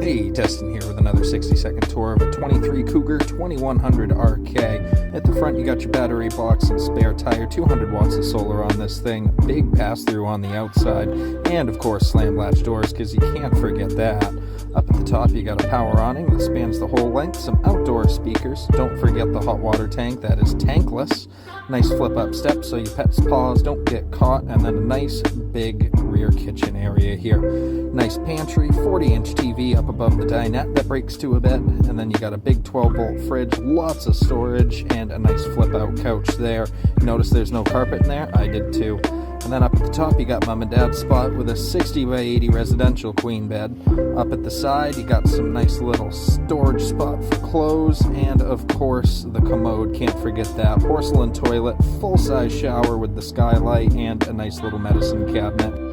Hey, Destin here with another 60-second tour of a 23 Cougar 2100 RK. At the front, you got your battery box and spare tire, 200 watts of solar on this thing, big pass-through on the outside, and of course slam latch doors, because you can't forget that. Up at the top, you got a power awning that spans the whole length, some outdoor speakers, don't forget the hot water tank that is tankless, nice flip-up step so your pet's paws don't get caught, and then a nice big rear kitchen area here. Nice pantry, 40-inch TV up above the dinette that breaks to a bed, and then you got a big 12-volt fridge, lots of storage, and a nice flip-out couch there. Notice there's no carpet in there? I did too. And then up at the top, you got mom and dad's spot with a 60 by 80 residential queen bed. Up at the side, you got some nice little storage spot for clothes, and of course, the commode, can't forget that. Porcelain toilet, full-size shower with the skylight, and a nice little medicine cabinet.